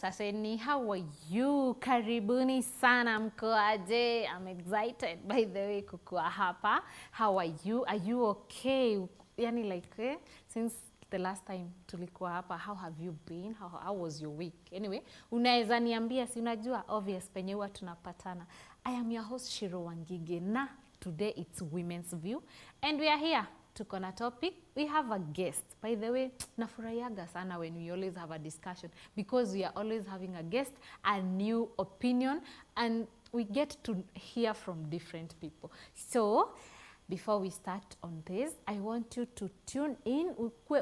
Saseni, how are you? Karibuni sana, mko aje? I'm excited by the way kukua hapa. How are you? Are you okay? Yani like, since the last time tulikuwa hapa, how have you been? How was your week? Anyway, unaweza niambia, si unajua obvious penye huwa tunapatana. I am your host Shiro Wangige na today it's Women's View and we are here. Tuko na topic, we have a guest. By the way, nafurahiaga sana when we always have a discussion because we are always having a guest, a new opinion, and we get to hear from different people. So, before we start on this, I want you to tune in,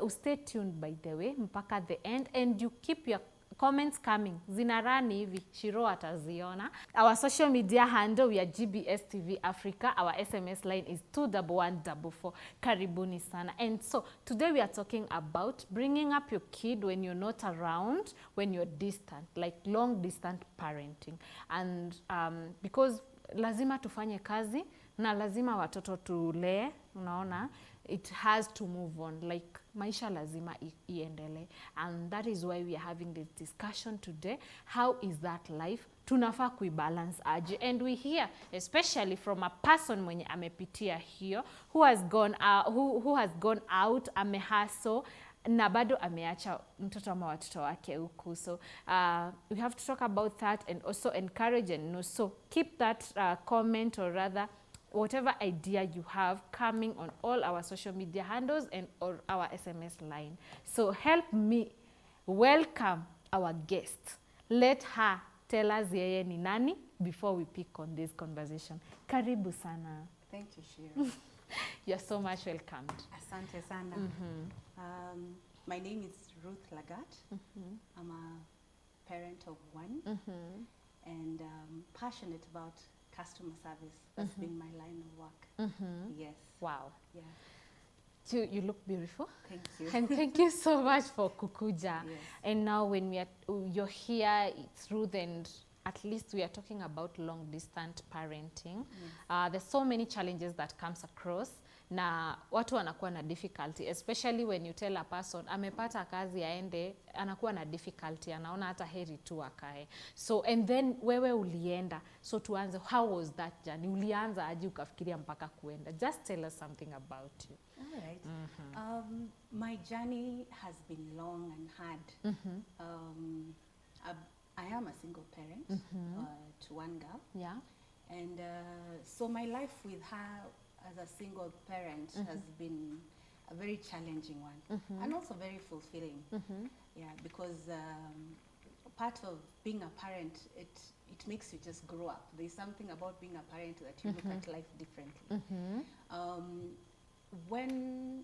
stay tuned by the way, mpaka the end, and you keep your comments coming. Zinarani hivi, Shiro ataziona. Our social media handle, we are GBS TV Africa. Our SMS line is 21144. Karibuni sana. And so, today we are talking about bringing up your kid when you're not around, when you're distant, like long distant parenting. And because lazima tufanye kazi, na lazima watoto tulee, unaona, it has to move on, like maisha lazima iendele, and that is why we are having this discussion today. How is that life? Tunafaa kuibalance aje? And we hear especially from a person mwenye amepitia hiyo, who has gone out, amehustle na bado ameacha mtoto ama watoto wake huku. So we have to talk about that and also encourage and know. So keep that comment, or rather whatever idea you have, coming on all our social media handles and or our SMS line. So help me welcome our guest. Let her tell us yeye ni nani before we pick on this conversation. Karibu sana. Thank you, Shiro. You're so much welcomed. Asante sana. My name is Ruth Lagat. I'm a parent of one and passionate about customer service. That's been my line of work. Yes. Wow. Yeah. You look beautiful. Thank you. And thank you so much for kukuja. Yes. And now when you're here, it's Ruth, and at least we are talking about long distance parenting. Yes. There's so many challenges that comes across, na watu wanakuwa na difficulty, especially when you tell a person amepata kazi aende, anakuwa na difficulty, anaona hata heri tu akae. So and then wewe ulienda, so tuanze, how was that journey? Ulianza aje ukafikiria mpaka kuenda? Just tell us something about you. All right. My journey has been long and hard. I am a single parent to one girl. Yeah. And so my life with her as a single parent has been a very challenging one and also very fulfilling. Yeah, because part of being a parent, it makes you just grow up. There's something about being a parent that you look at life differently. When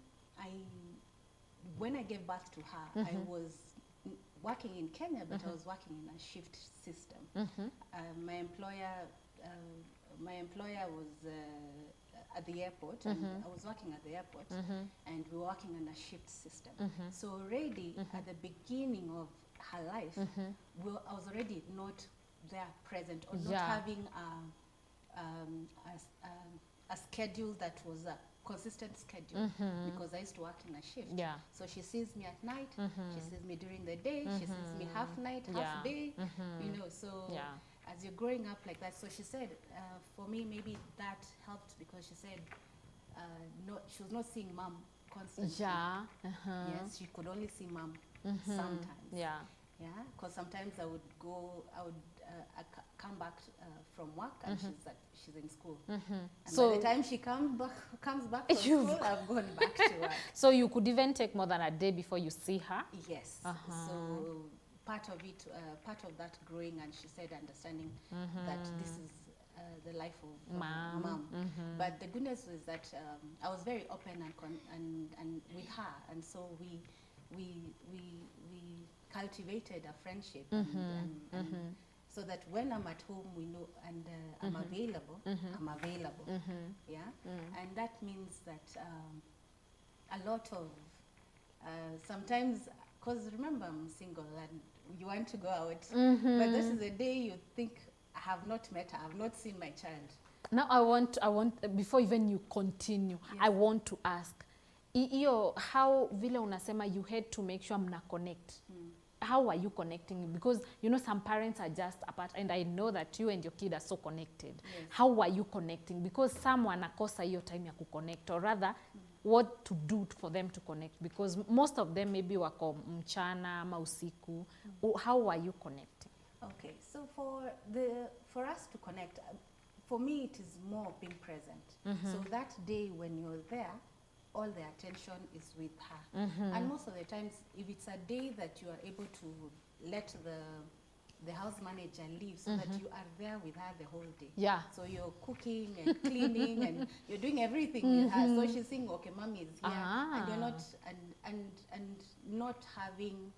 I gave birth to her, I was working in Kenya, but I was working in a shift system. My employer was at the airport, and I was working at the airport, and we were working on a shift system. So already at the beginning of her life, I was already not there present, or not having a schedule that was a consistent schedule, because I used to work in a shift. Yeah. So she sees me at night, she sees me during the day, she sees me half night, half day, you know, so as you're growing up like that. So she said, for me, maybe that helped, because she said, she was not seeing mom constantly. Yeah. Yes, she could only see mom sometimes. Yeah. Yeah, because sometimes I would come back from work and she's in school. And So by the time she comes back from school, I've gone back to work. So you could even take more than a day before you see her? Yes. So part of that growing, and she said understanding that this is the life of mom. But the goodness is that I was very open and with her, and so we cultivated a friendship, and so that when I'm at home, we know, and I'm available. I'm available. Yeah, and that means that a lot of sometimes, because remember, I'm single and you want to go out, but this is a day you think, I have not met her, I have not seen my child. Now I want before even you continue, yes, I want to ask, how vile unasema you had to make sure mna connect. how are you connecting? Because you know some parents are just apart, and I know that you and your kid are so connected. Yes. How are you connecting? Because some wanakosa hiyo time ya kuconnect, or rather what to do for them to connect, because most of them maybe wako mchana ama usiku. How are you connecting? Okay, so for us to connect, for me it is more being present. So that day when you're there, all the attention is with her. And most of the times, if it's a day that you are able to let the house manager leave, so that you are there with her the whole day. Yeah. So you're cooking and cleaning and you're doing everything with her. So she's saying, okay, mommy is here, and you're not and not having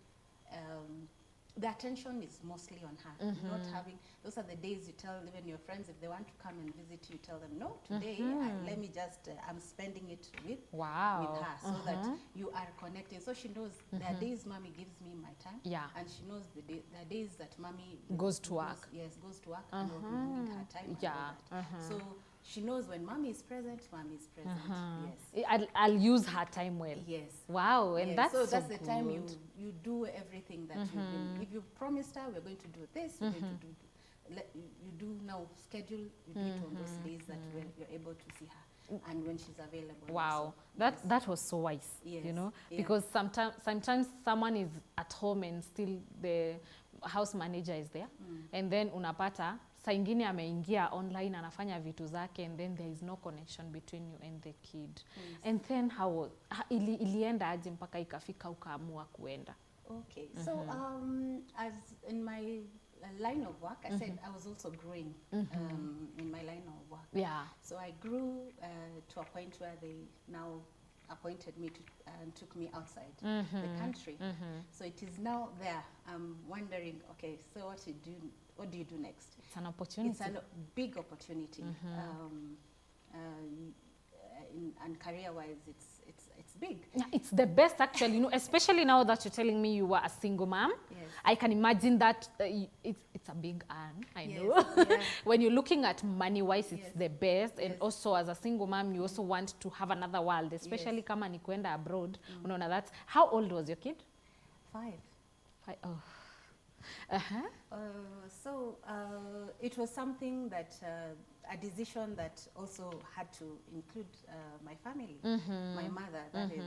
the attention is mostly on her. Not having, those are the days you tell even your friends, if they want to come and visit you, tell them, no, today let me just, I'm spending it with Wow. her, so that you are connecting. So she knows there are days mommy gives me my time, Yeah. and she knows the days that mommy Goes to work. Yes, goes to work, and will be doing her time. And Yeah. all that. So she knows when mommy is present, mommy is present. Yes. I'll use her time well. Yes. Wow, and Yes. that's so so that's the time good. you do everything that you've been. If you promised her we're going to do this, we're going to do. You do now schedule. You do it on those days that you're able to see her, and when she's available. Wow, also. that was so wise. Yes. You know, Yeah. because sometimes someone is at home and still the house manager is there, and then unapata saa ingine ameingia online anafanya vitu zake, and then there is no connection between you and the kid. And then how ilienda aje mpaka ikafika ukaamua kuenda? Okay, so as in my line of work, I said I was also growing in my line of work. Yeah. So I grew to a point where they now appointed me to and took me outside the country. So it is now there. I'm wondering, okay, so what do you do next? It's an opportunity. It's a big opportunity. And career-wise, it's big. Yeah, it's the best actually, you know, especially now that you're telling me you were a single mom. Yes. I can imagine that it's a big earn, I Yes, know. yeah. When you're looking at money-wise, it's Yes. the best. And Yes. also as a single mom, you also want to have another world, especially Yes. kama ni kuenda abroad. Unaona that. How old was your kid? 5. Oh. So it was something that a decision that also had to include my family, my mother, that is,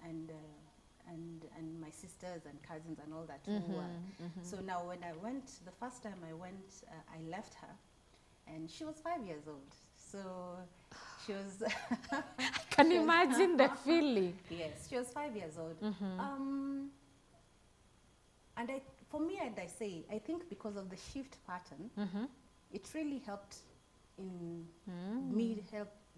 and my sisters and cousins and all that. Who were. So now when I went, the first time I went, I left her, and she was 5 years old. So she was. I can imagine the feeling. Yes, she was 5 years old. And for me, and I say, I think because of the shift pattern, it really helped in me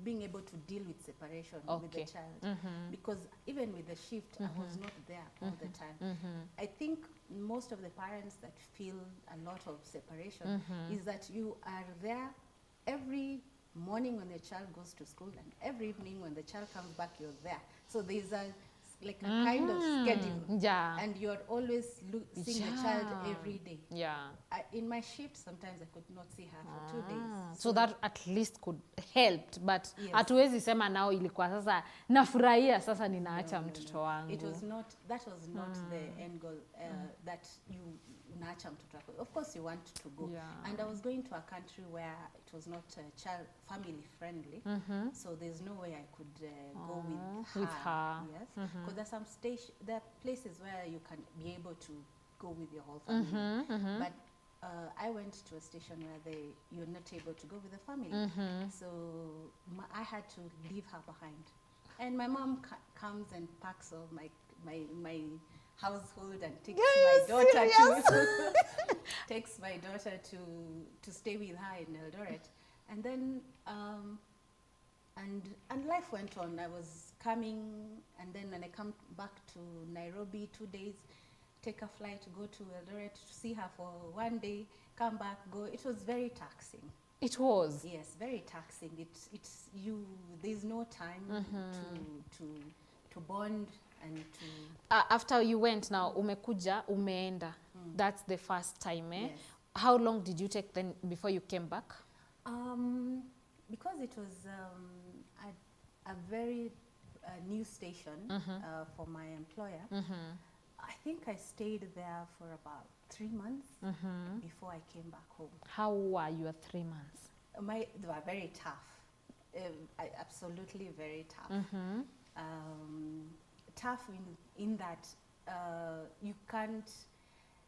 being able to deal with separation with the child. Because even with the shift, I was not there all the time. I think most of the parents that feel a lot of separation is that you are there every morning when the child goes to school, and every evening when the child comes back, you're there. So there's a kind of schedule. Yeah. And you're always seeing the child every day. Yeah. In my shift, sometimes I could not see her for 2 days. So that at least could help, but Yes. hatuwezi sema nao ilikuwa sasa nafurahia sasa ninaacha mtoto wangu. That was not the end goal, that you unaacha mtoto wako. Of course you want to go. Yeah. And I was going to a country where it was not family friendly. So there's no way I could go with her. Yes. Because there are places where you can be able to go with your whole family. But I went to a station where you're not able to go with the family. So I had to leave her behind. And my mom comes and packs all my household and takes my daughter takes my daughter to stay with her in Eldoret. And then and life went on. I was coming, and then when I come back to Nairobi 2 days, take a flight to go to Eldoret to see her for 1 day, come back, go. It was very taxing. It was. Yes, very taxing. There's no time to bond and to. After you went now, umekuja, umeenda. That's the first time, eh? Yes. How long did you take then before you came back? Because it was a very new station for my employer. I think I stayed there for about 3 months before I came back home. How were your 3 months? They were very tough, absolutely very tough. Tough in that you can't,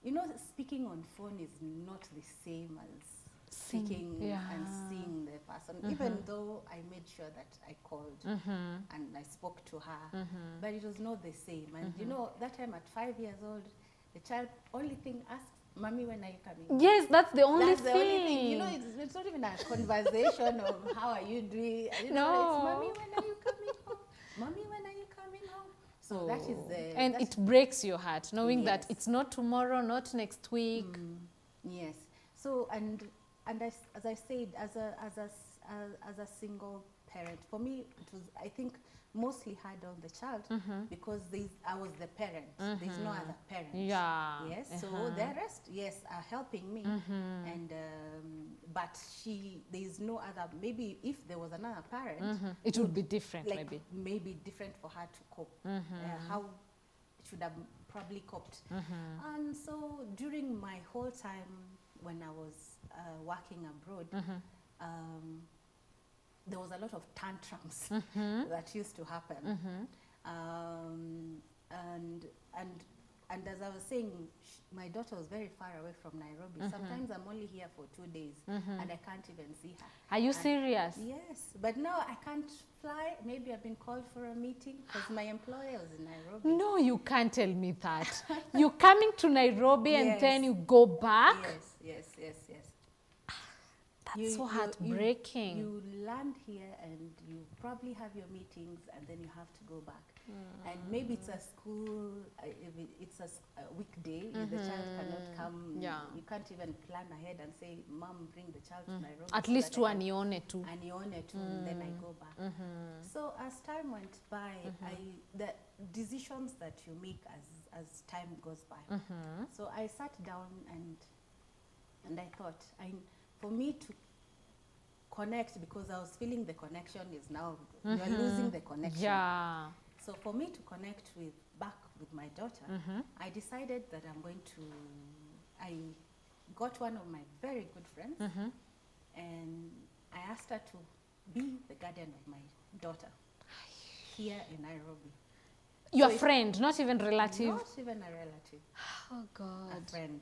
you know, speaking on phone is not the same as speaking and seeing the person, even though I made sure that I called and I spoke to her, but it was not the same. And you know, that time at 5 years old, the child only thing asks, "Mommy, when are you coming?" Yes, that's the only That's thing. the only thing. You know, it's not even a conversation of how are you doing. You know, No. it's, "Mommy, when are you coming home? Mommy, when are you coming home?" So that is the... And that's- it breaks your heart, knowing that Yes. it's not tomorrow, not next week. Yes. So and as I said, as a single parent, for me it was, I think, mostly hard on the child because I was the parent. There's no other parent. Yeah. Yes. So the rest, yes, are helping me, and but there's no other. Maybe if there was another parent, It would be different, like maybe. different for her to cope. How should have probably coped. And so during my whole time when I was working abroad, there was a lot of tantrums that used to happen. And as I was saying, my daughter was very far away from Nairobi. Sometimes I'm only here for 2 days and I can't even see her. Are you serious? Yes, but now I can't fly. Maybe I've been called for a meeting because my employer was in Nairobi. No, you can't tell me that. You're coming to Nairobi and Yes. then you go back? Yes. That's so heartbreaking. You land here and you probably have your meetings and then you have to go back. And maybe it's a school, if it's a weekday, the child cannot come. Yeah. You can't even plan ahead and say, "Mom, bring the child to Nairobi." At so least that to I can anione too. anione too, and then I go back. So as time went by, the decisions that you make as time goes by. So I sat down and I thought, for me to connect, because I was feeling the connection is now, you're losing the connection. Yeah. So for me to connect back with my daughter, I decided that I got one of my very good friends and I asked her to be the guardian of my daughter here in Nairobi. Your So friend, not even relative? Not even a relative, Oh, God. a friend.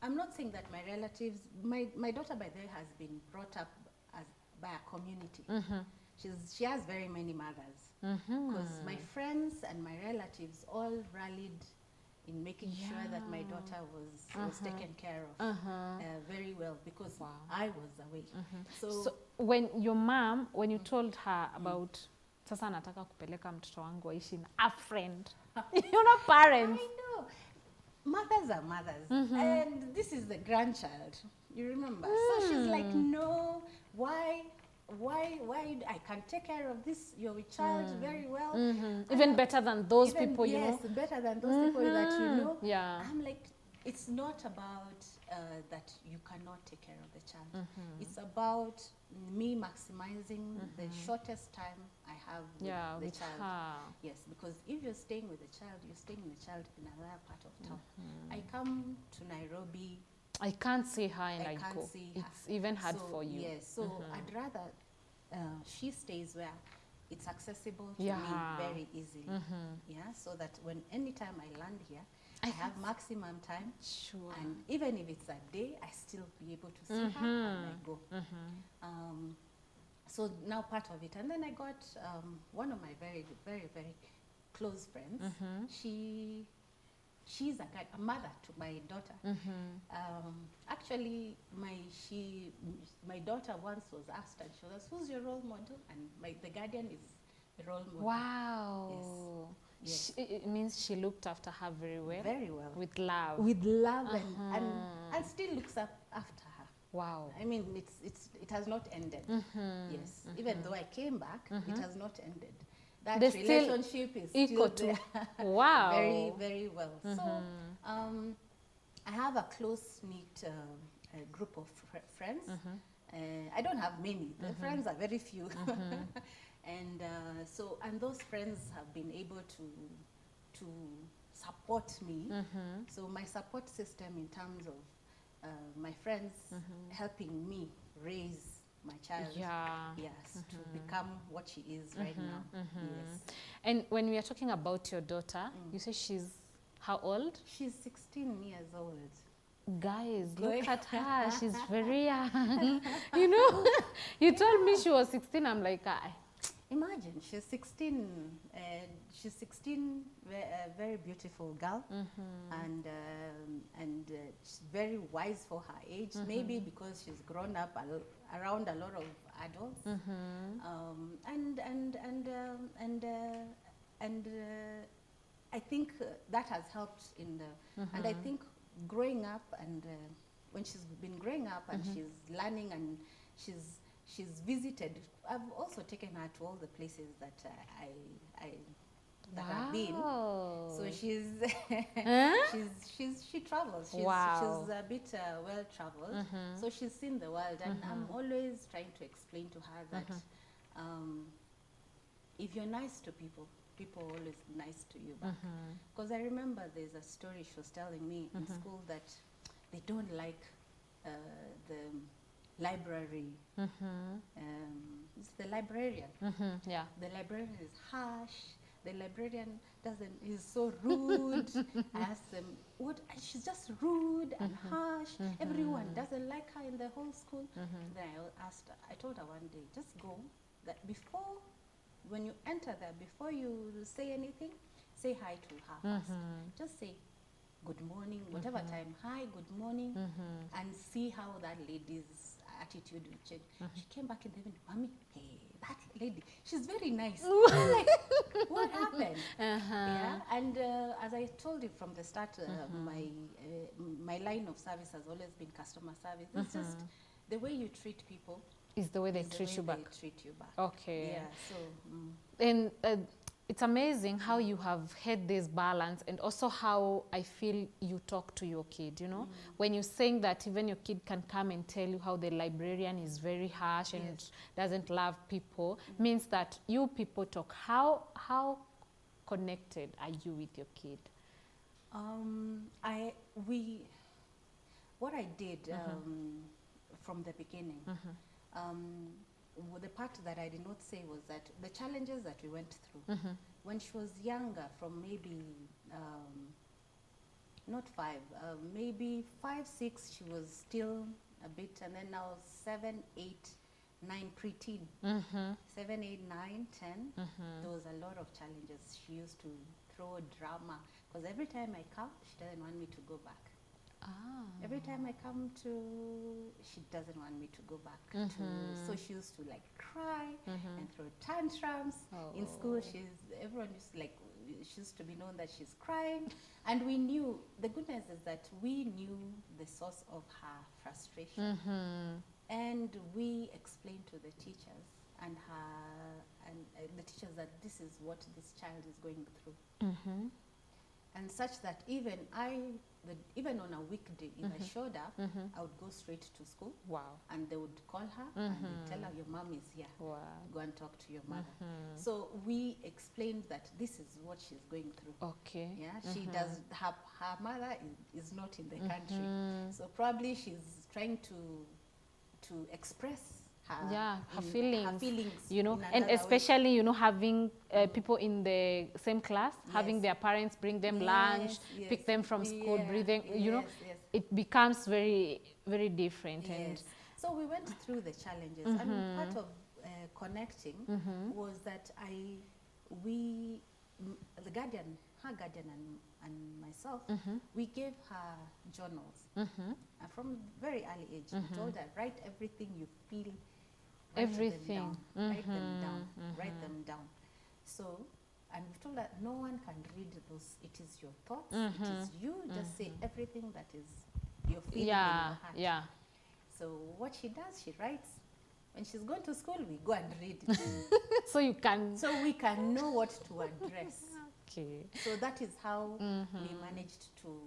I'm not saying that my relatives, my daughter by the way has been brought up by a community. She has very many mothers, because my friends and my relatives all rallied in making sure that my daughter was taken care of very well, because I was away. So when your mom, when you told her about sasa nataka kupeleka mtoto wangu aishi na a friend, you're not parents. I know. Mothers are mothers, and this is the grandchild, you remember? So she's like, "No, why I can take care of this your child very well, Even better than those even, people, you yes, know. better than those people that you know." Yeah. I'm like, it's not about that you cannot take care of the child. It's about me maximizing the shortest time I have with the child. her. Yes, because if you're staying with the child, you're staying with the child in another part of town. I come to Nairobi, I can't see her and I I can't go. see her. It's even hard So, for you. Yes, so I'd rather she stays where it's accessible to Yeah. me very easily. Yeah, so that when anytime I land here, I have maximum time, Sure. and even if it's a day, I still be able to see her and I go. So now part of it, and then I got one of my very, very, very close friends. She's a mother to my daughter. Actually, my daughter once was asked, and she was, "Who's your role model?" And the guardian is the role model. Wow. Yes. It means she looked after her very well. Very well. With love. With love and still looks up after her. Wow. I mean, it has not ended. Yes, even though I came back, it has not ended. That They're still relationship is equal still to. there. Wow. Very, very well. So I have a close-knit group of friends. I don't have many. The friends are very few. And those friends have been able to to support me. So my support system in terms of my friends helping me raise my child, yes, to become what she is right now. Yes. And when we are talking about your daughter, you say she's how old? She's 16 years old. Guys, look at her. She's very young. You know, you told me she was 16. I'm like, Imagine, she's 16, she's 16, a very beautiful girl, and she's very wise for her age, maybe because she's grown up around a lot of adults, and I think that has helped in the, and I think growing up and when she's been growing up and she's learning and she's visited. I've also taken her to all the places that I've been. So she travels. She's a bit well traveled. So she's seen the world, and I'm always trying to explain to her that if you're nice to people, people are always nice to you back. Because I remember there's a story she was telling me in school that they don't like the library. It's the librarian. The librarian is harsh. The librarian is so rude. I asked them, what? And she's just rude and harsh. Everyone doesn't like her in the whole school. Then I told her one day, just go, that before, when you enter there, before you say anything, say hi to her first. Just say, good morning, whatever time, hi, good morning, and see how that lady's attitude will change. She came back in the evening, Mommy, hey, that lady, she's very nice. I'm like, what happened? Yeah, and as I told you from the start, my line of service has always been customer service. It's just the way you treat people is the way they treat you back. Okay. Yeah. So. And it's amazing how you have had this balance, and also how I feel you talk to your kid, you know, when you're saying that even your kid can come and tell you how the librarian is very harsh and doesn't love people, means that you people talk. How connected are you with your kid? What I did from the beginning, the part that I did not say was that the challenges that we went through when she was younger, from maybe not 5, maybe 5, 6, she was still a bit, and then now 7, 8, 9, preteen. 7, 8, 9, 10. There was a lot of challenges. She used to throw drama because every time I come, she doesn't want me to go back. Every time I come she doesn't want me to go back. So she used to like cry and throw tantrums. In school, everyone used to like, she used to be known that she's crying. And we knew, the goodness is that we knew the source of her frustration. And we explained to the teachers and the teachers that this is what this child is going through. And such that even on a weekday, if I showed up, I would go straight to school. And they would call her and they'd tell her, your mom is here. Go and talk to your mother. So we explained that this is what she's going through. Yeah, she does. Her mother is not in the country, so probably she's trying to express her feelings, you know, and especially way. You know, having people in the same class, having their parents bring them lunch, pick them from school, breathing, you know, it becomes very, very different. And so we went through the challenges, and part of connecting was that the guardian, her guardian and myself, we gave her journals. From very early age, we told her, write everything you feel. Everything. Write them down. Write them down. So, and we told her no one can read those. It is your thoughts. It is you. Just say everything that is you're feeling in your heart. So what she does, she writes. When she's going to school, we go and read it. So we can know what to address. So that is how we managed to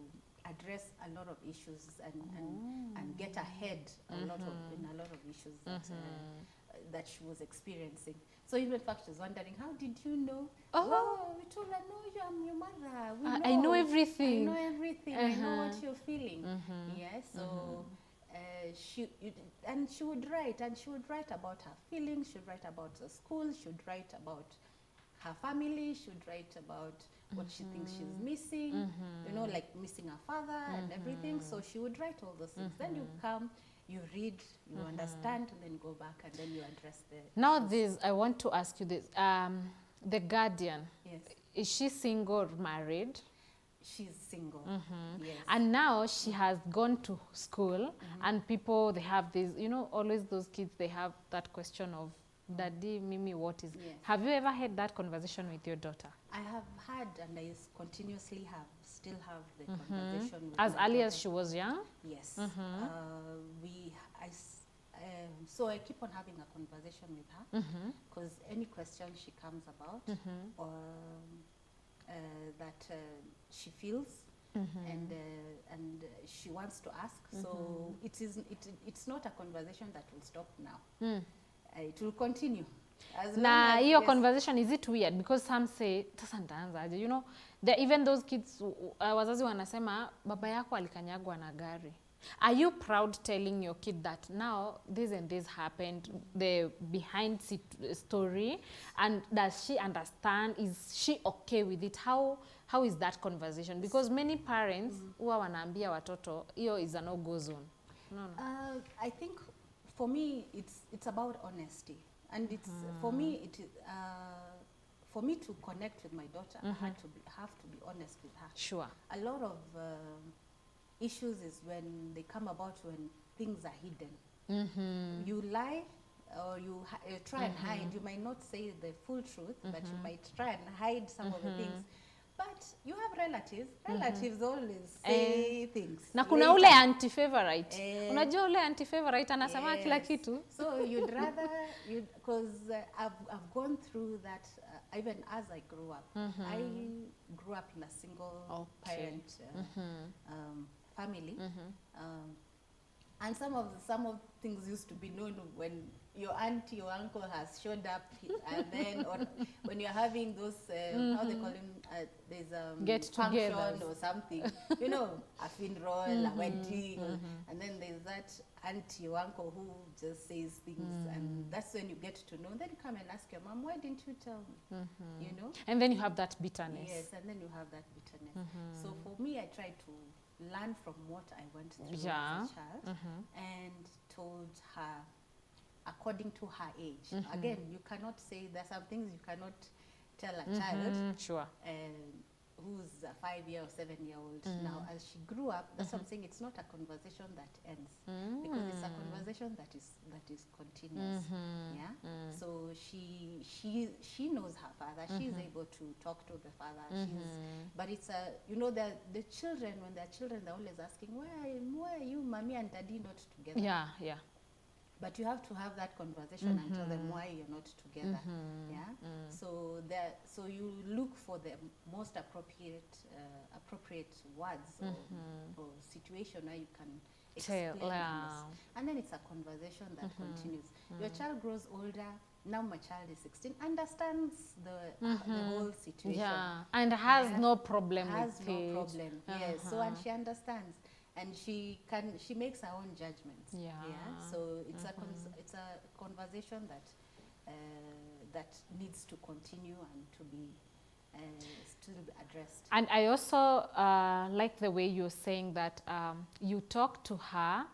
address a lot of issues and get ahead in a lot of issues that she was experiencing. So in fact, she's wondering, how did you know? Oh. We told her, no, I'm your mother. We I know I everything. know everything. I know what you're feeling. Yes. So she would write, and she would write about her feelings. She would write about the school. She would write about her family. She would write about what she thinks she's missing. You know, like missing her father and everything. So she would write all those things. Then you come, you read, you understand, and then you go back, and then you address the Now issues. this, I want to ask you this. The Guardian, Yes, is she single or married? she's single. Yes. And now she has gone to school, and people, they have this, you know, always those kids, they have that question of, Daddy, Mimi, what is... Yes. Have you ever had that conversation with your daughter? I have had, and I continuously still have the conversation with As my early as daughter. she was young? Yes. So I keep on having a conversation with her, because any question she comes about, or that she feels, and she wants to ask. So it's not a conversation that will stop now. It will continue. As long Na as- hiyo yes. conversation, is it weird? Because some say, sasa nitaanza aje? You know, even those kids, wazazi wanasema, baba yako alikanyagwa na gari. Are you proud telling your kid that now this and this happened, the behind story, and does she understand? Is she okay with it? How is that conversation? Because many parents huwa wanaambia watoto, hiyo is a no-go zone. No. I think for me it's about honesty, and it's for me for me to connect with my daughter, I have to be honest with her. Sure. A lot of issues is when they come about when things are hidden. You lie, or you try and hide. You might not say the full truth, but you might try and hide some of the things. But you have relatives. Relatives always say things. Na kuna later. ule anti-favorite. Unajua ule anti-favorite anasema kila Yes. kitu. So you'd rather, because I've gone through that even as I grew up. I grew up in a single parent family, and some of things used to be known when your auntie, your uncle has showed up, and then or when you're having those how they call them, there's function Get-togethers. or something, you know, a funeral, a wedding, and then there's that auntie or uncle who just says things, and that's when you get to know. Then you come and ask your mom, why didn't you tell me? You know. And then you have that bitterness. Yes, and then you have that bitterness. So for me, I tried to learn from what I went through as a child, and told her according to her age. Again, you cannot say, there's some things you cannot tell a child Sure. who's a 5-year or 7-year-old. Now, as she grew up, that's something. It's not a conversation that ends, because it's a conversation that is continuous. Yeah. So she knows her father. She's able to talk to the father. But it's the children, when they're children, they're always asking, why are you, mommy and daddy, not together? Yeah. But you have to have that conversation and tell them why you're not together. Yeah. So you look for the most appropriate words or situation where you can explain this. And then it's a conversation that continues. Your child grows older. Now my child is 16, understands the whole situation. Yeah. And has no problem Has with no it. problem. Yes. So, and she understands. And she makes her own judgments. Yeah. So it's it's a conversation that needs to continue and to be still be addressed. And I also like the way you're saying that you talk to her.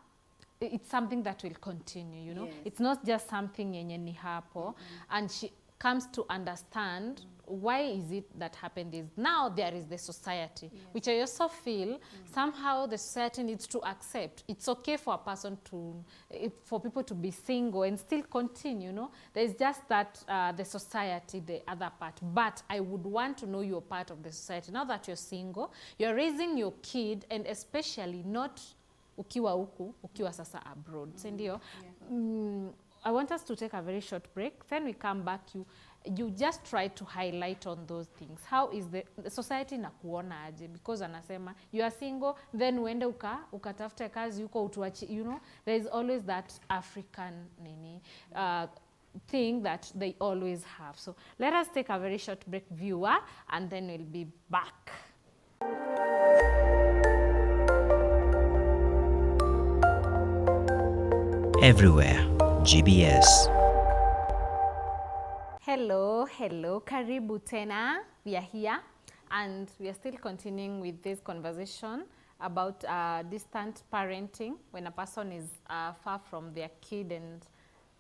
It's something that will continue, you know. Yes. It's not just something yenye ni hapo, and she comes to understand why is it that happened is now there is the society, which I also feel somehow the society needs to accept. It's okay for a person for people to be single and still continue, you know. There's just that the society, the other part. But I would want to know you're part of the society. Now that you're single, you're raising your kid, and especially not ukiwa huku, ukiwa sasa abroad. Sindio? I want us to take a very short break. Then we come back. You just try to highlight on those things. How is the society na kuona aje? Because anasema you are single, then uende ukatafute kazi uko utuachi, you know. There is always that African thing that they always have. So let us take a very short break, viewer, and then we'll be back. Everywhere, GBS. Hello, karibu tena. We are here and we are still continuing with this conversation about distant parenting when a person is far from their kid, and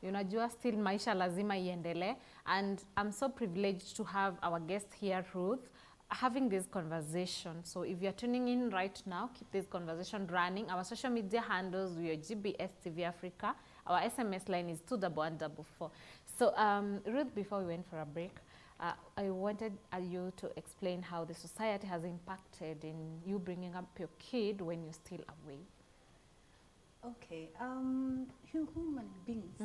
unajua still maisha lazima iendele. And I'm so privileged to have our guest here, Ruth, having this conversation. So if you're tuning in right now, keep this conversation running. Our social media handles, we are GBS TV Africa. Our SMS line is 21144. So Ruth, before we went for a break, I wanted you to explain how the society has impacted in you bringing up your kid when you're still away. Okay, human beings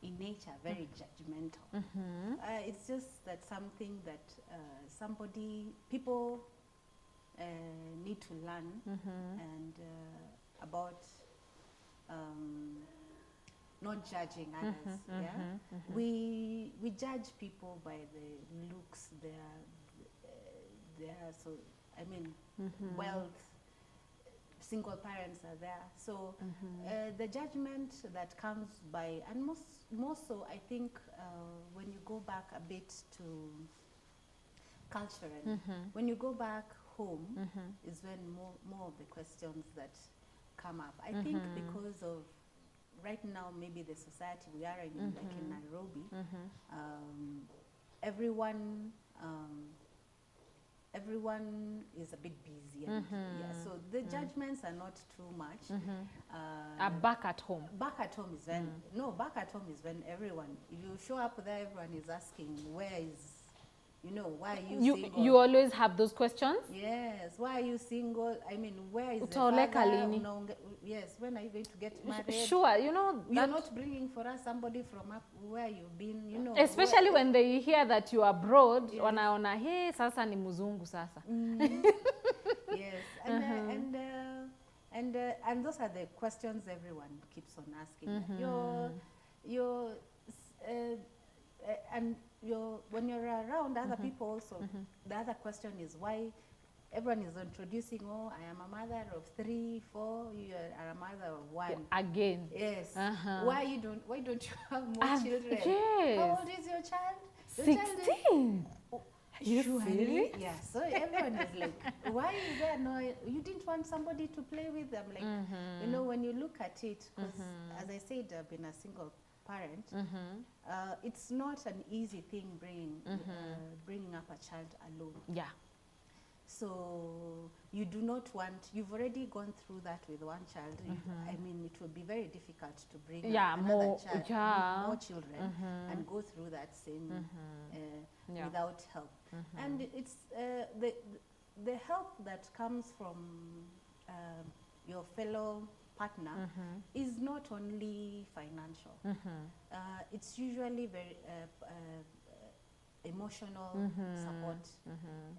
in nature are very judgmental. It's just that something that people need to learn and about not judging others. We judge people by the looks, their so I mean wealth. Single parents are there, so the judgment that comes by, and more so I think when you go back a bit to culturally, when you go back home is when more of the questions that come up. I think because of right now maybe the society we are in, like in Nairobi, everyone is a bit busy, and so the judgments are not too much. Back at home. Back at home is when back at home is when everyone, if you show up there, everyone is asking, where is, why are you single? You always have those questions? Yes, why are you single? I mean, where is the Utaoleka father? lini? Yes, when are you going to get married? Sure, you're not bringing for us somebody from up where you've been, especially when they hear that you are abroad, wanaona, hey, sasa ni mzungu sasa. Yes, and those are the questions everyone keeps on asking. When you're around other people also, the other question is why everyone is introducing, I am a mother of 3, 4, you are a mother of 1. Again. Yes. Why don't you have more children? Yes. How old is your child? 16. You serious? Yeah. So everyone is like, why is there no? You didn't want somebody to play with them, like when you look at it, because as I said, I've been a single parent. It's not an easy thing bringing up a child alone. Yeah. So you do not want, you've already gone through that with one child. I mean, it will be very difficult to bring up another child, more children, and go through that same without help. And it's the help that comes from your fellow partner is not only financial. It's usually very emotional support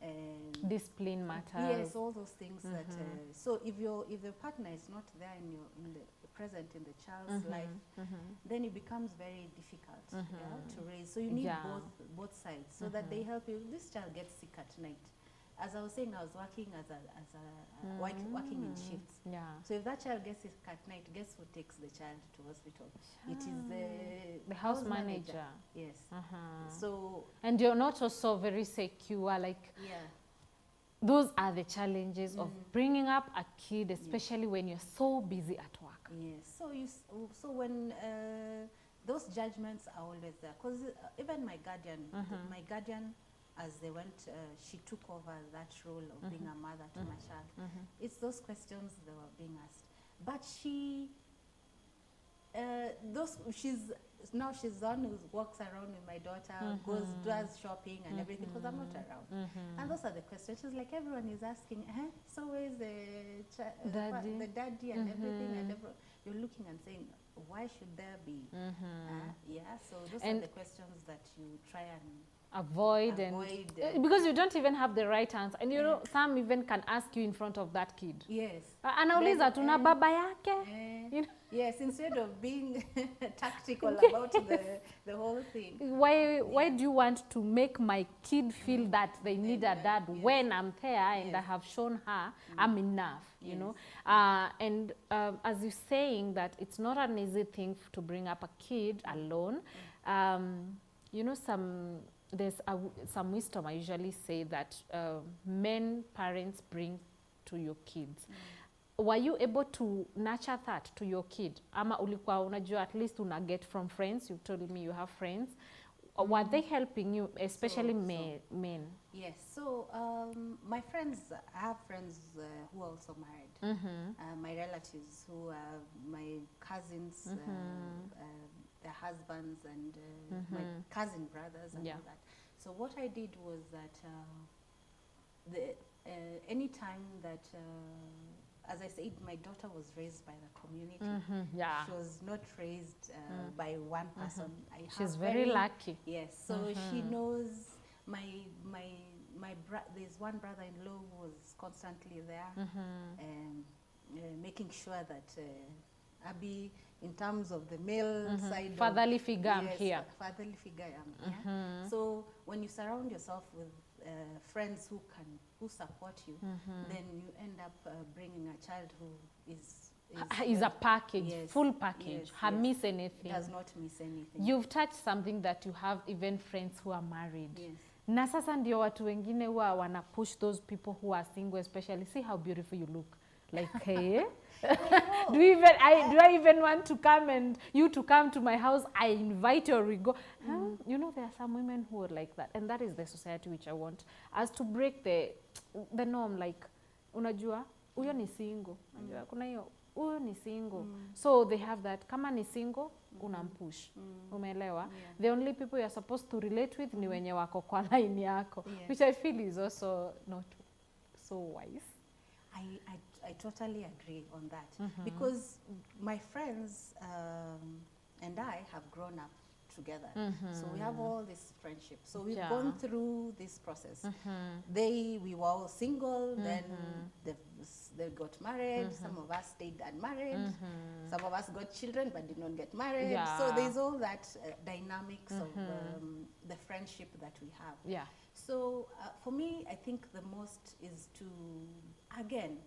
and discipline matters. Yes, all those things that. So if the partner is not there in the present in the child's life, then it becomes very difficult to raise. So you need both sides so that they help you. This child gets sick at night. As I was saying, I was working working in shifts. Yeah. So if that child gets sick at night, guess who takes the child to hospital? It is the house manager. Yes. So. And you're not also very secure, like. Yeah. Those are the challenges of bringing up a kid, especially when you're so busy at work. Yes. So when those judgments are always there, because even my guardian. As they went, she took over that role of being a mother to my child. It's those questions that were being asked. But she's the one who walks around with my daughter, does shopping and everything, because I'm not around. And those are the questions. She's like, everyone is asking, so where's the daddy and everything, and you're looking and saying, why should there be? So those are the questions that you try and avoid because you don't even have the right answer, and some even can ask you in front of that kid. Yes. Anauliza tuna baba yake. Yes, instead of being tactical about the whole thing. Why do you want to make my kid feel that they need a dad when I'm there and I have shown her I'm enough, you know? And as you're saying that it's not an easy thing to bring up a kid alone. You know, there's some wisdom I usually say that men parents bring to your kids. Were you able to nurture that to your kid? Ama ulikuwa unajua at least una get from friends? You told me you have friends. Were they helping you, especially men? Yes. So my friends, I have friends who are also married. My relatives who are my cousins, their husbands, and my cousin brothers and all that. So what I did was that anytime that as I said, my daughter was raised by the community. She was not raised by one person. She's very lucky. Yes, so she knows there's one brother-in-law who was constantly there, making sure that Abby, in terms of the male side, fatherly figure, I'm here. Fatherly figure, I'm here. So when you surround yourself with friends who support you, then you end up bringing a child who is a package, full package. Miss anything. Does not miss anything. You've touched something that you have even friends who are married. Na sasa ndio watu wengine huwa wana push those people who are single, especially. See how beautiful you look. Like, hey, do I even want to come and you to come to my house? I invite you or we go. You know, there are some women who are like that, and that is the society which I want us to break the norm. Like, unajua, huyo ni single. Unajua, kuna hiyo, huyo ni single. So they have that. Kama ni single, unampush. Umeelewa? The only people you're supposed to relate with ni wenye wako kwa line yako, which I feel is also not so wise. I totally agree on that, because my friends and I have grown up together, so we have all this friendship. So we've gone through this process. We were all single, then they got married. Some of us stayed unmarried. Some of us got children but did not get married. So there's all that dynamics of the friendship that we have. So for me, I think the most is to, again,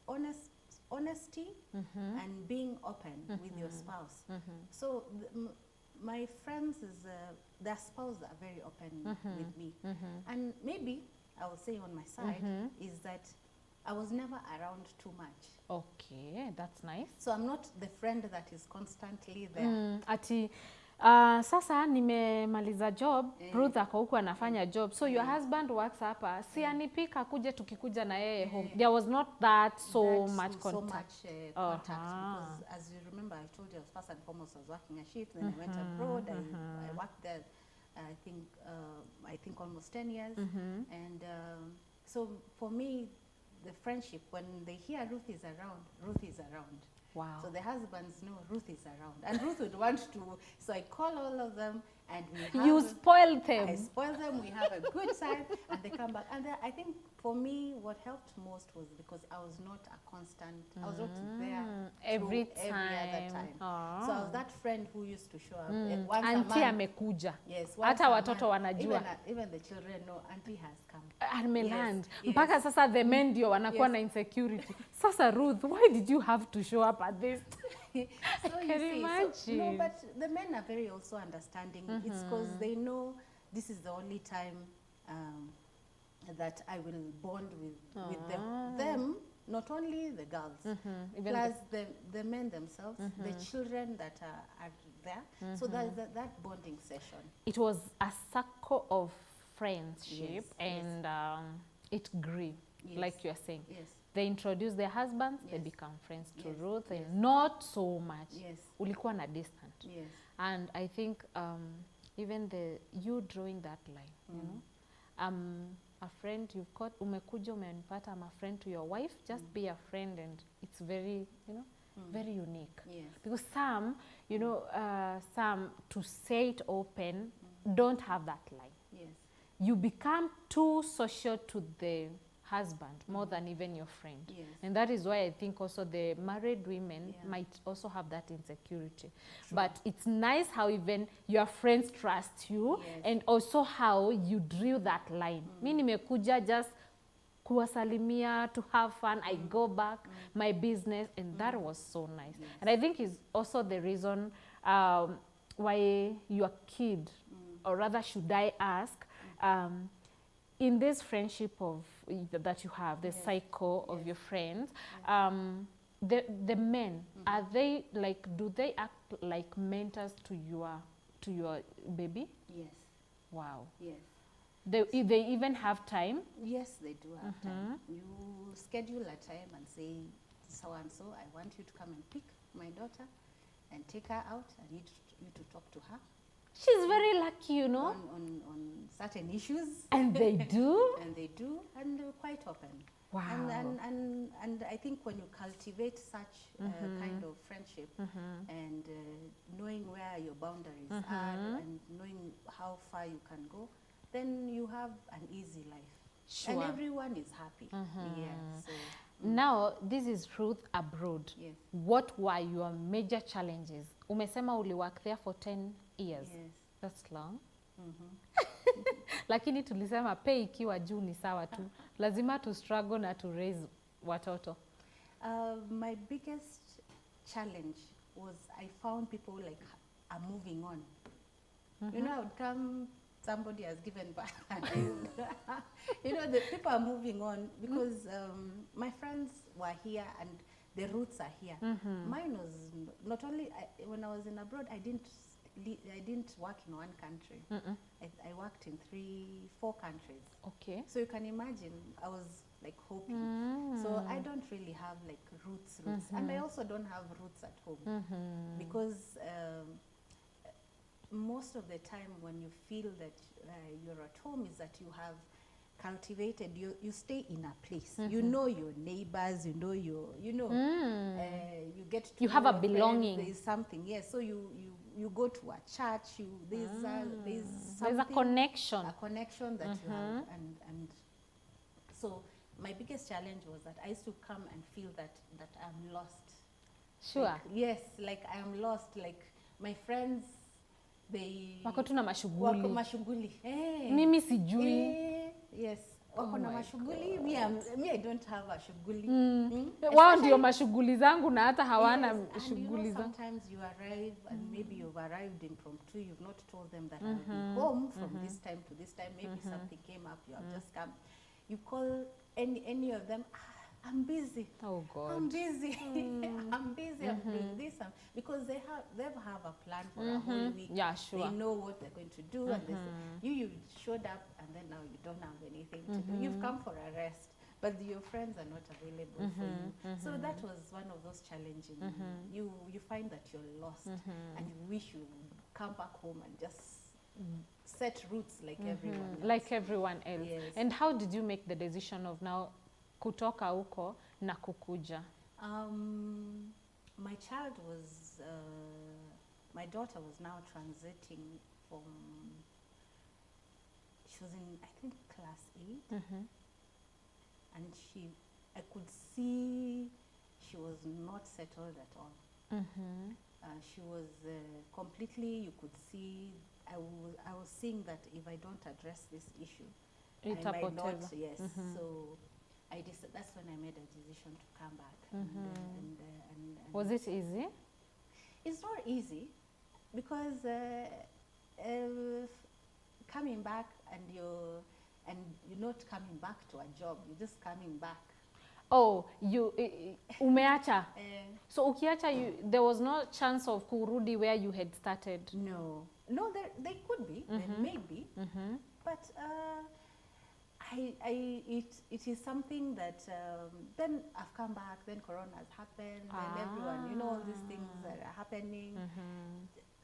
honesty and being open with your spouse. So my friends, their spouses are very open with me. And maybe I will say on my side is that I was never around too much. Okay, that's nice. So I'm not the friend that is constantly there. Sasa nimemaliza job, Ruth ako huku anafanya job. So your husband works hapa. Si anipika kuje tukikuja na yeye home. There was not so much contact. Because as you remember, I told you first and foremost I was working a shift, then I went abroad. I worked there I think almost 10 years. And so for me, the friendship, when they hear Ruth is around. Wow. So the husbands know Ruth is around. And Ruth would want to, so I call all of them and we have... You spoil them. I spoil them, we have a good time, and they come back. And I think for me, what helped most was because I was not a constant, I was not there every other time. So I was that friend who used to show up once Auntie a month. amekuja. Yes, hata watoto wanajua. Even the children know Auntie has come. Ameland. Mpaka sasa the men ndio wanakuwa na insecurity. Sasa Ruth, why did you have to show up at this? So you see, no, but the men are very also understanding. It's because they know this is the only time that I will bond with them, not only the girls, plus the men themselves, the children that are there. So there's that bonding session. It was a circle of friendship, and it grew, like you're saying. They introduce their husbands, they become friends to Ruth, and not so much. Ulikuwa na distant. And I think even you drawing that line, you know, a friend you've got, umekuja umenipata, I'm a friend to your wife, just be a friend, and it's very, you know, very unique. Because some, you know, some, to say it open, don't have that line. You become too social to the husband more than even your friend. Yes. And that is why I think also the married women Yeah. might also have that insecurity. But it's nice how even your friends trust you, Yes. and also how you drew that line. Mi nimekuja just kuwasalimia, to have fun, I go back, my business, and that was so nice. Yes. And I think is also the reason why your kid, or rather should I ask, in this friendship of that you have, the Yes. cycle of Yes. your friends, the men, are they like, do they act like mentors to your baby? Yes. Wow. Yes. They even have time? Yes, they do have time. You schedule a time and say, so and so, I want you to come and pick my daughter and take her out. I need you to talk to her She's very lucky, you know. on certain issues. And they do? And they do, and they're quite open. Wow. And I think when you cultivate such kind of friendship and knowing where your boundaries are and knowing how far you can go, then you have an easy life. Sure. And everyone is happy. Yeah. So, Now, this is Ruth abroad. yes. What were your major challenges? Umesema uli work there for 10 years. Yes. That's long. Lakini tulisema pay ikiwa juu ni sawa tu. Lazima tu struggle na to raise watoto. My biggest challenge was I found people like are moving on. You know, I would come, somebody has given birth. You know, the people are moving on because my friends were here and the roots are here. Mine was not only, when I was in abroad, I didn't work in one country. I worked in 3-4 countries. Okay. So you can imagine, I was like hoping. So I don't really have like roots. And I also don't have roots at home. Because most of the time when you feel that you're at home is that you have cultivated, you stay in a place. You know your neighbors, you know your, you get to You know have a your friends, belonging. there is something, yes. So you go to a church, there's There's a something, connection. a connection that you have, and so my biggest challenge was that I used to come and feel that I'm lost. Sure. Like, yes, like I am lost. Like my friends, they Wako tu na wako mashughuli. mashughuli. Mimi sijui. Yes. Wako na my mashughuli. Me, I don't have a shughuli. Wao ndio mashughuli zangu na hata hawana Yes, and shughuli zangu. sometimes you arrive and maybe you've arrived impromptu. You've not told them that I'll be home from this time to this time. Maybe something came up. You have just come. You call any of them. I'm busy. Oh God. I'm busy. I'm busy. I'm doing this. Because they have a plan for a whole week. Yeah, sure. They know what they're going to do. And you showed up and then now you don't have anything to do. You've come for a rest, but your friends are not available for you. So that was one of those challenging. You find that you're lost and you wish you would come back home and just set roots like everyone else. Like everyone else. Yes. And how did you make the decision of now kutoka huko na kukuja? My child was, my daughter was now transiting from, she was in, I think, class 8. And I could see she was not settled at all. She was completely, you could see, I was seeing that if I don't address this issue, I might not, yes. So that's when I made a decision to come back. And Was it easy? it's not easy because coming back and you're not coming back to a job, you're just coming back. Oh, you umeacha. So ukiacha, there was no chance of kurudi where you had started. No, they could be, there may be, but it is something that then I've come back, then Corona has happened, then everyone, all these things that are happening.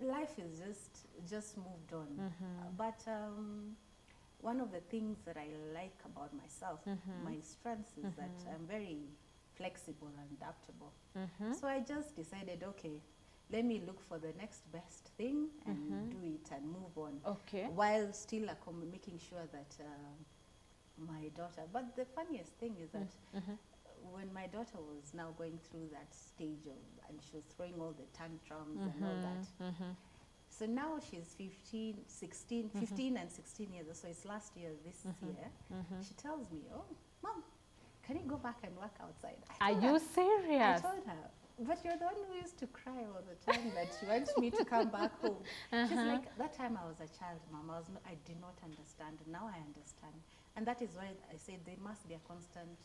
Life is just moved on. But one of the things that I like about myself, my strengths, is that I'm very flexible and adaptable. So I just decided, okay, let me look for the next best thing and do it and move on. Okay. While still making sure that my daughter. But the funniest thing is that when my daughter was now going through that stage of, and she was throwing all the tantrums and all that. So now she's 15 and 16 years old. So it's last year, this year. She tells me, "Oh, Mom, can you go back and work outside?" Are you serious? I told her, "But you're the one who used to cry all the time that you want me to come back home." She's like, "That time I was a child, Mom. I did not understand. Now I understand." And that is why I said there must be a constant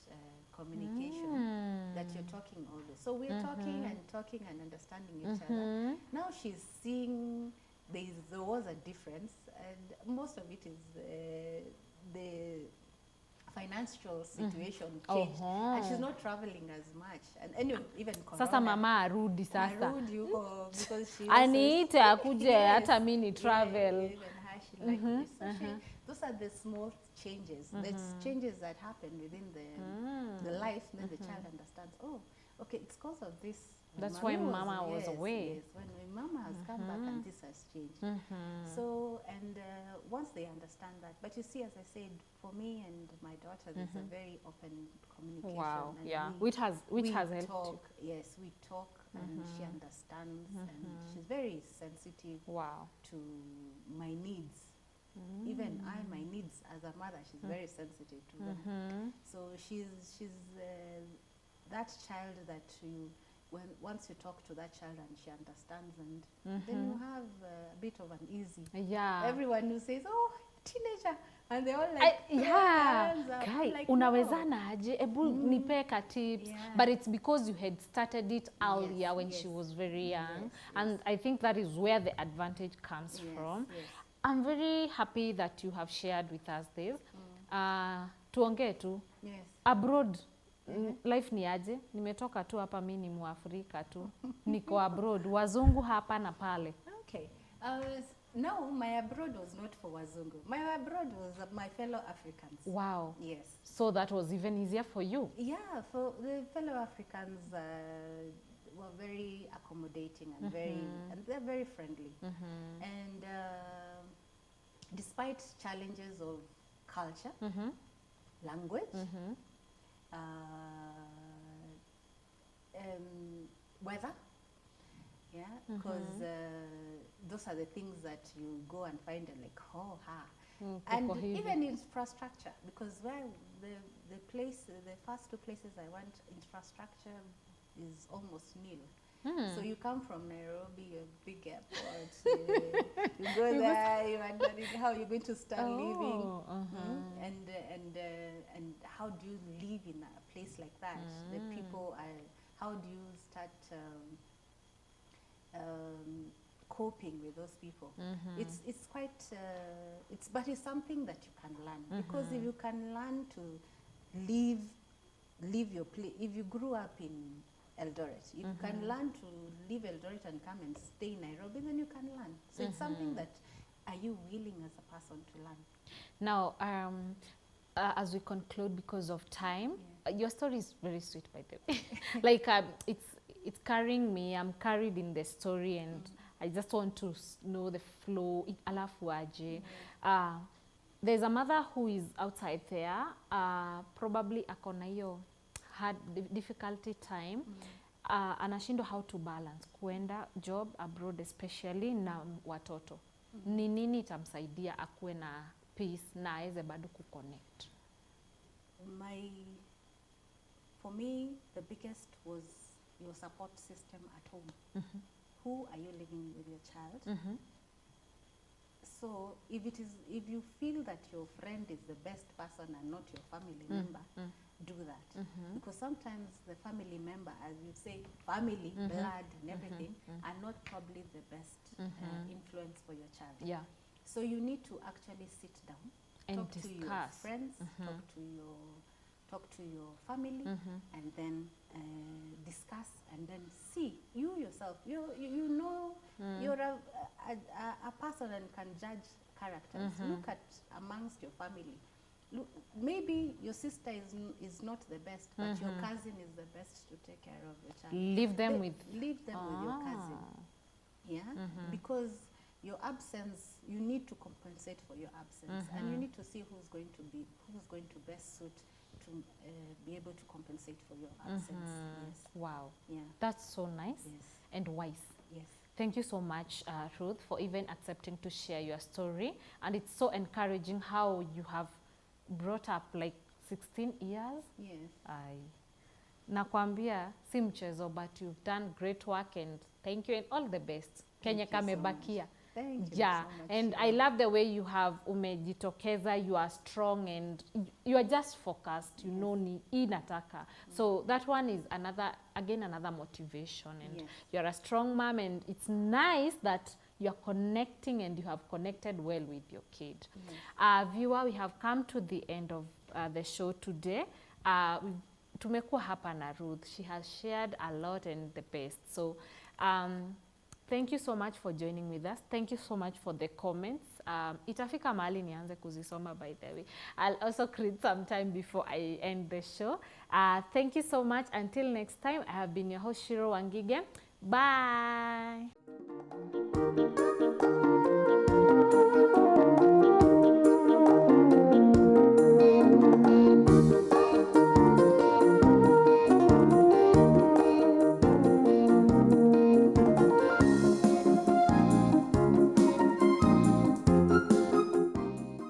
communication, that you're talking always. So we're talking and understanding each other. Now she's seeing there was a difference, and most of it is the financial situation changed, and she's not traveling as much. And anyway, even Sasa mama arudi sasa. arudi huko because she Aniite akuje hata mimi ni yeah, travel. even her, she like this. So those are the small changes. There's changes that happen within the life, and then the child understands, oh, okay, it's because of this. That's why mama was away. Yes, when mama has come back and this has changed. So, and once they understand that, but you see, as I said, for me and my daughter, there's a very open communication. Wow, and yeah, we which has helped talk, yes, we talk, and she understands, and she's very sensitive Wow. to my needs. Even my needs as a mother, she's very sensitive to them. So she's that child that once you talk to that child and she understands, and then you have a bit of an easy. Yeah. Everyone who says, "Oh, teenager," and they all like, yeah, hands up. guy, Like, unawezana aje? Ebu nipe ka tips. Yeah. But it's because you had started it earlier when she yes. was very young. Yes, And I think that is where the advantage comes from. Yes. I'm very happy that you have shared with us this. Tuongee tu. Yes. Abroad, life ni aje? Nimetoka tu hapa, mimi ni Muafrika tu. Niko abroad, wazungu hapa na pale. Okay. No, my abroad was not for Wazungu. My abroad was my fellow Africans. Wow. Yes. So that was even easier for you. Yeah, for the fellow Africans were very accommodating and and they're very friendly. And despite challenges of culture, language, weather, yeah, because those are the things that you go and find and like, oh, ha. And even infrastructure, because where the first two places I went, infrastructure is almost nil. So you come from Nairobi, a big airport, you go there, you wonder how you're going to start living, and how do you live in a place like that? The people are, how do you start coping with those people? It's quite, but it's something that you can learn, because if you can learn to leave your place, if you grew up in Eldoret, if you can learn to leave Eldoret and come and stay in Nairobi, then you can learn. So it's something that, are you willing as a person to learn? Now, as we conclude, because of time, your story is very sweet, by the way. Like, it's carrying me. I'm carried in the story, and I just want to know the flow. Alafu aje. There's a mother who is outside there, probably akona hiyo had difficulty time, anashindwa how to balance kuenda job abroad, especially na watoto. Ni nini itamsaidia akuwe na peace na aweze bado kuconnect? For me, the biggest was your support system at home. Who are you living with your child? So if you feel that your friend is the best person and not your family member, do that. Because sometimes the family member, as you say, family, blood and everything, are not probably the best influence for your child. Yeah. So you need to actually sit down, and talk discuss. to your friends, talk to your family, and then discuss, and then see. You yourself, you know, you're a person and can judge characters. Look at amongst your family. Look, maybe your sister is not the best, but your cousin is the best to take care of your child. Leave them with your cousin. Yeah, because your absence, you need to compensate for your absence, and you need to see who's going to best suit to be able to compensate for your absence. Yes. Wow. Yeah. That's so nice Yes. and wise. Yes. Thank you so much, Ruth, for even accepting to share your story. And it's so encouraging how you have brought up like 16 years. Yes. Nakwambia si mchezo, but you've done great work, and thank you and all the best. Kenya you so kamebakia. Thank you Yeah, so much. and I love the way you have umejitokeza, you are strong and you are just focused, you know ni hii nataka. So that one is another motivation, and Yes. you're a strong mom, and it's nice that you are connecting and you have connected well with your kid. Viewer, we have come to the end of the show today. Tumekuwa hapa na Ruth. She has shared a lot and the best. So thank you so much for joining with us. Thank you so much for the comments. Itafika mahali nianze kuzisoma, by the way. I'll also create some time before I end the show. Thank you so much. Until next time, I have been your host, Shiro Wangige. Bye.